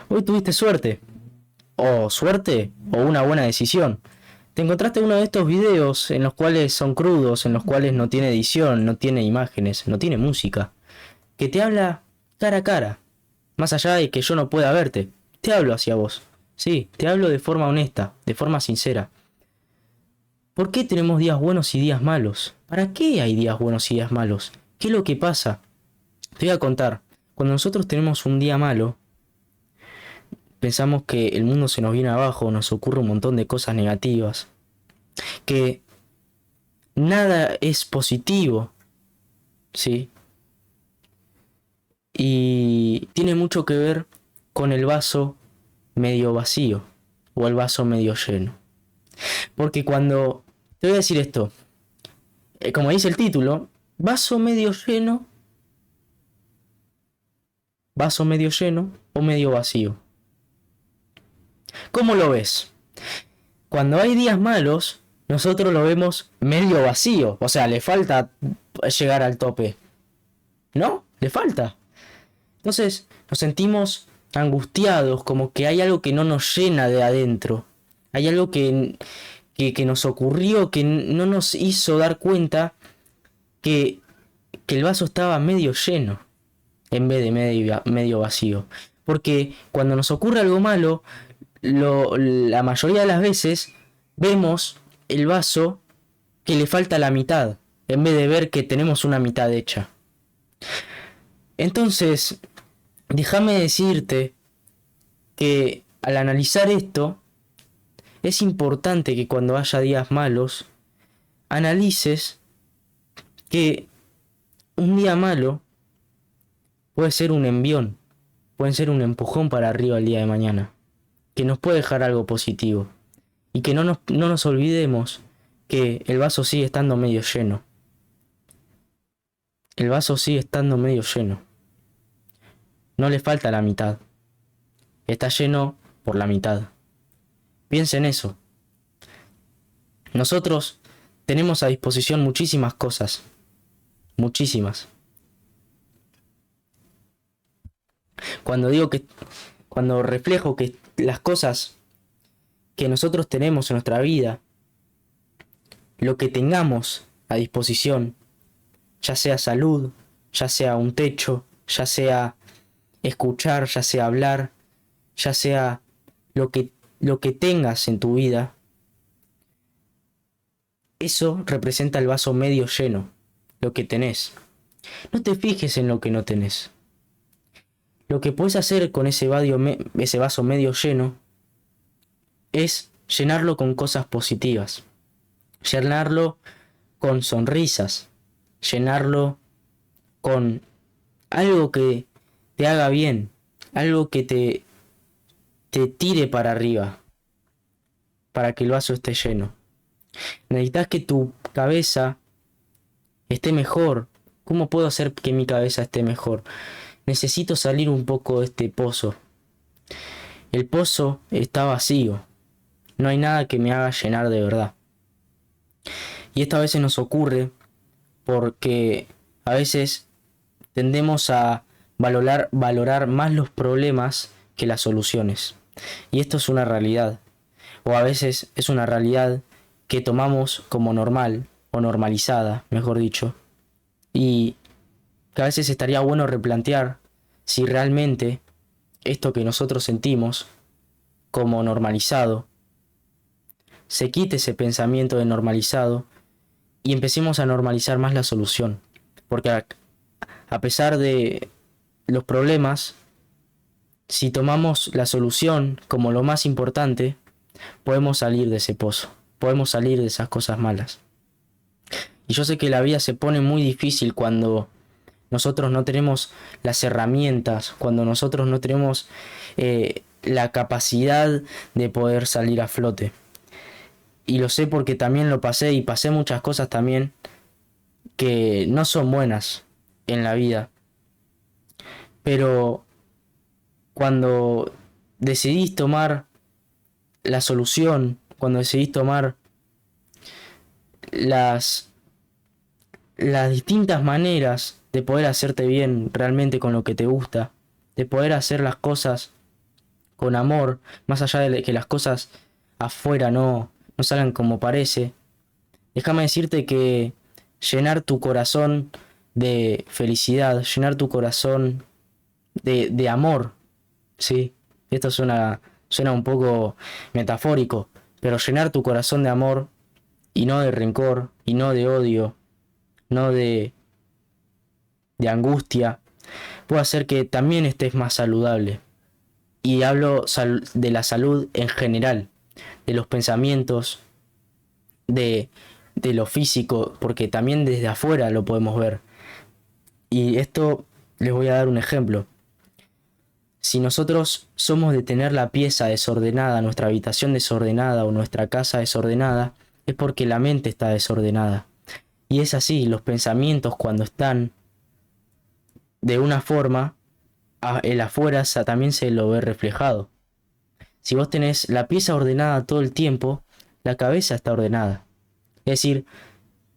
Hoy tuviste suerte, o suerte, o una buena decisión. Te encontraste uno de estos videos en los cuales son crudos, en los cuales no tiene edición, no tiene imágenes, no tiene música, que te habla cara a cara, más allá de que yo no pueda verte. Te hablo hacia vos. Sí, te hablo de forma honesta, de forma sincera. ¿Por qué tenemos días buenos y días malos? ¿Para qué hay días buenos y días malos? ¿Qué es lo que pasa? Te voy a contar. Cuando nosotros tenemos un día malo, pensamos que el mundo se nos viene abajo, nos ocurre un montón de cosas negativas, que nada es positivo, ¿sí? Y tiene mucho que ver con el vaso medio vacío o el vaso medio lleno. Porque cuando... Te voy a decir esto, como dice el título, vaso medio lleno o medio vacío. ¿Cómo lo ves? Cuando hay días malos, nosotros lo vemos medio vacío, o sea, le falta llegar al tope, ¿no? Le falta. Entonces nos sentimos angustiados, como que hay algo que no nos llena de adentro. Hay algo que nos ocurrió, que no nos hizo dar cuenta que, que el vaso estaba medio lleno en vez de medio vacío. Porque cuando nos ocurre algo malo, la mayoría de las veces vemos el vaso que le falta la mitad, en vez de ver que tenemos una mitad hecha. Entonces, déjame decirte que al analizar esto, es importante que cuando haya días malos, analices que un día malo puede ser un envión, puede ser un empujón para arriba el día de mañana, que nos puede dejar algo positivo. Y que no nos olvidemos que el vaso sigue estando medio lleno. El vaso sigue estando medio lleno. No le falta la mitad. Está lleno por la mitad. Piensa en eso. Nosotros tenemos a disposición muchísimas cosas. Muchísimas. Cuando reflejo que las cosas que nosotros tenemos en nuestra vida, lo que tengamos a disposición, ya sea salud, ya sea un techo, ya sea escuchar, ya sea hablar, ya sea lo que tengas en tu vida, eso representa el vaso medio lleno, lo que tenés. No te fijes en lo que no tenés. Lo que puedes hacer con ese vaso medio lleno es llenarlo con cosas positivas, llenarlo con sonrisas, llenarlo con algo que te haga bien, algo que te tire para arriba, para que el vaso esté lleno. Necesitas que tu cabeza esté mejor. ¿Cómo puedo hacer que mi cabeza esté mejor? Necesito salir un poco de este pozo. El pozo está vacío. No hay nada que me haga llenar de verdad. Y esto a veces nos ocurre porque a veces tendemos a valorar más los problemas que las soluciones. Y esto es una realidad. O a veces es una realidad que tomamos como normal o normalizada, mejor dicho. Y que a veces estaría bueno replantear si realmente esto que nosotros sentimos como normalizado, se quite ese pensamiento de normalizado y empecemos a normalizar más la solución. Porque a pesar de los problemas, si tomamos la solución como lo más importante, podemos salir de ese pozo, podemos salir de esas cosas malas. Y yo sé que la vida se pone muy difícil cuando nosotros no tenemos las herramientas, cuando nosotros no tenemos la capacidad de poder salir a flote. Y lo sé porque también lo pasé y pasé muchas cosas también que no son buenas en la vida. Pero cuando decidís tomar la solución, cuando decidís tomar las, las distintas maneras de poder hacerte bien realmente con lo que te gusta, de poder hacer las cosas con amor, más allá de que las cosas afuera no salgan como parece, déjame decirte que llenar tu corazón de felicidad, llenar tu corazón de amor, ¿sí? Esto suena un poco metafórico, pero llenar tu corazón de amor y no de rencor, y no de odio, no de angustia, puede hacer que también estés más saludable. Y hablo de la salud en general, de los pensamientos, de, de lo físico, porque también desde afuera lo podemos ver. Y esto les voy a dar un ejemplo. Si nosotros somos de tener la pieza desordenada, nuestra habitación desordenada o nuestra casa desordenada, es porque la mente está desordenada. Y es así, los pensamientos cuando están de una forma, el afuera también se lo ve reflejado. Si vos tenés la pieza ordenada todo el tiempo, la cabeza está ordenada. Es decir,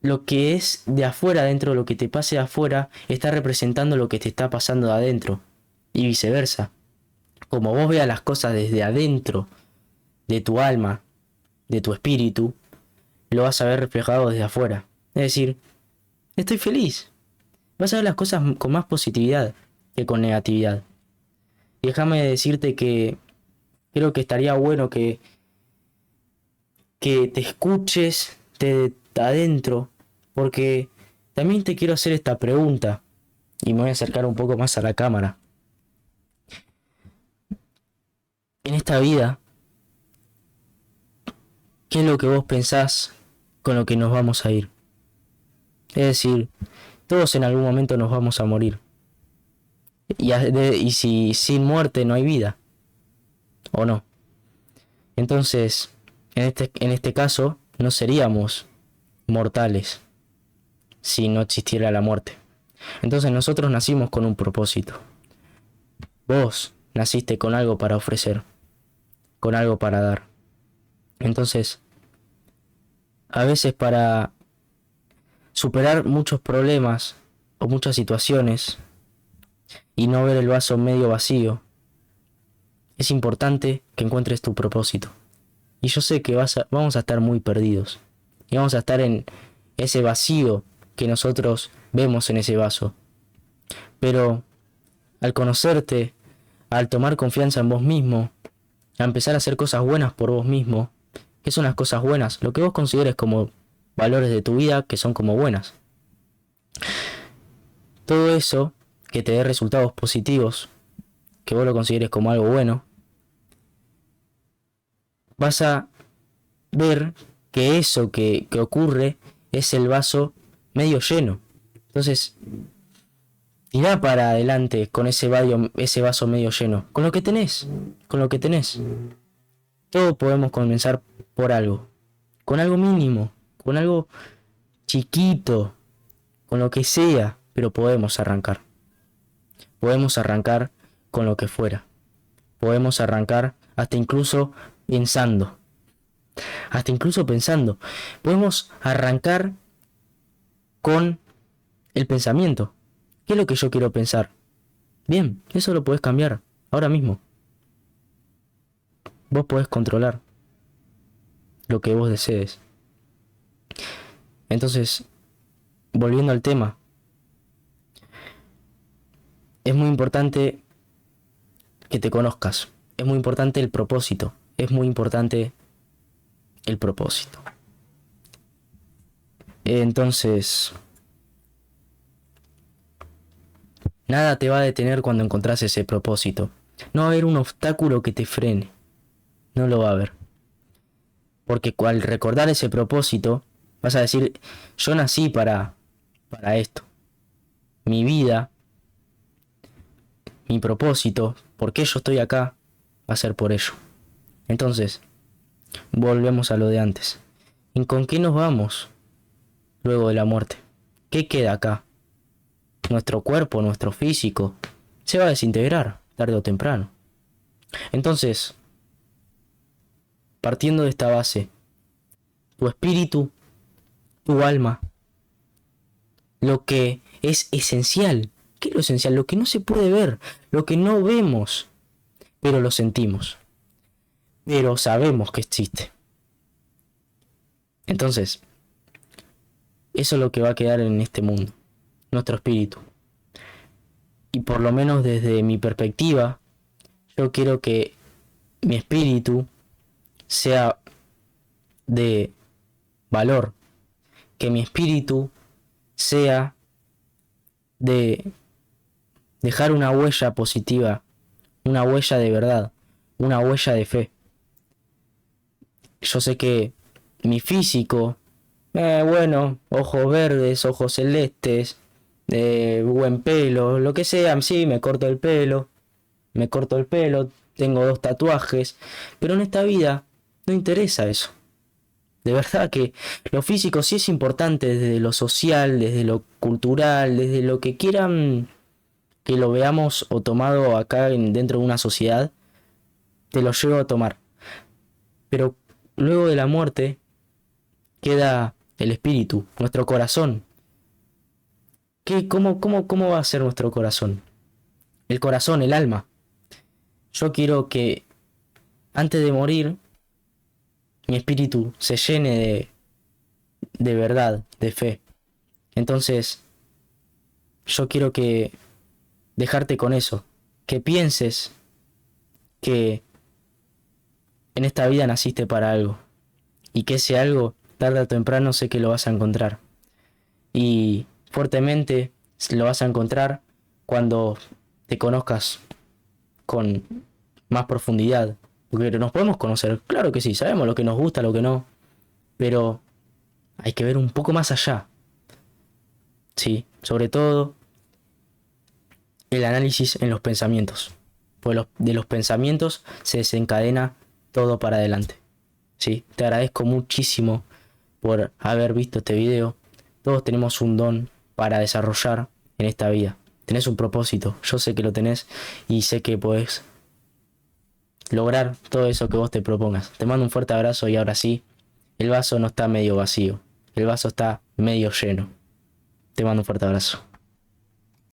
lo que es de afuera adentro, lo que te pase de afuera, está representando lo que te está pasando de adentro. Y viceversa. Como vos veas las cosas desde adentro de tu alma, de tu espíritu, lo vas a ver reflejado desde afuera. Es decir, estoy feliz. Vas a ver las cosas con más positividad que con negatividad. Y déjame decirte que creo que estaría bueno que te escuches de adentro, porque también te quiero hacer esta pregunta, y me voy a acercar un poco más a la cámara. En esta vida, ¿qué es lo que vos pensás con lo que nos vamos a ir? Es decir, todos en algún momento nos vamos a morir. Y si sin muerte no hay vida, ¿o no? Entonces, en este caso, no seríamos mortales si no existiera la muerte. Entonces nosotros nacimos con un propósito. Vos naciste con algo para ofrecer, con algo para dar. Entonces, a veces para superar muchos problemas o muchas situaciones y no ver el vaso medio vacío, es importante que encuentres tu propósito. Y yo sé que vamos a estar muy perdidos. Y vamos a estar en ese vacío que nosotros vemos en ese vaso. Pero al conocerte, al tomar confianza en vos mismo, a empezar a hacer cosas buenas por vos mismo, ¿qué son las cosas buenas? Lo que vos consideres como valores de tu vida que son como buenas. Todo eso que te dé resultados positivos, que vos lo consideres como algo bueno, vas a ver que eso que ocurre es el vaso medio lleno. Entonces, tirá para adelante con ese vaso medio lleno, con lo que tenés, con lo que tenés. Todos podemos comenzar por algo, con algo mínimo, con algo chiquito, con lo que sea, pero podemos arrancar. Podemos arrancar con lo que fuera. Podemos arrancar hasta incluso pensando. Podemos arrancar con el pensamiento. ¿Qué es lo que yo quiero pensar? Bien, eso lo podés cambiar ahora mismo. Vos podés controlar lo que vos desees. Entonces, volviendo al tema, es muy importante que te conozcas. Es muy importante el propósito. Es muy importante el propósito. Entonces, nada te va a detener cuando encontrás ese propósito. No va a haber un obstáculo que te frene. No lo va a haber. Porque al recordar ese propósito, vas a decir, yo nací para esto. Mi vida, mi propósito, por qué yo estoy acá, va a ser por ello. Entonces, volvemos a lo de antes. ¿Y con qué nos vamos luego de la muerte? ¿Qué queda acá? Nuestro cuerpo, nuestro físico, se va a desintegrar tarde o temprano. Entonces, partiendo de esta base, tu espíritu, tu alma, lo que es esencial. ¿Qué es lo esencial? Lo que no se puede ver, lo que no vemos, pero lo sentimos, pero sabemos que existe. Entonces, eso es lo que va a quedar en este mundo, nuestro espíritu. Y por lo menos desde mi perspectiva, yo quiero que mi espíritu sea de valor, que mi espíritu sea de dejar una huella positiva, una huella de verdad, una huella de fe. Yo sé que mi físico, bueno, ojos verdes, ojos celestes, buen pelo, lo que sea, sí, me corto el pelo, tengo 2 tatuajes, pero en esta vida no interesa eso. De verdad que lo físico sí es importante desde lo social, desde lo cultural, desde lo que quieran que lo veamos o tomado acá dentro de una sociedad, te lo llevo a tomar. Pero luego de la muerte queda el espíritu, nuestro corazón. ¿Cómo va a ser nuestro corazón? El corazón, el alma. Yo quiero que antes de morir mi espíritu se llene de verdad, de fe. Entonces, yo quiero que dejarte con eso, que pienses que en esta vida naciste para algo y que ese algo, tarde o temprano, sé que lo vas a encontrar. Y fuertemente lo vas a encontrar cuando te conozcas con más profundidad. Porque nos podemos conocer, claro que sí, sabemos lo que nos gusta, lo que no, pero hay que ver un poco más allá. Sí, sobre todo el análisis en los pensamientos. Pues de los pensamientos se desencadena todo para adelante. Sí, te agradezco muchísimo por haber visto este video. Todos tenemos un don para desarrollar en esta vida. Tenés un propósito, yo sé que lo tenés y sé que podés lograr todo eso que vos te propongas. Te mando un fuerte abrazo y ahora sí, el vaso no está medio vacío, el vaso está medio lleno. Te mando un fuerte abrazo.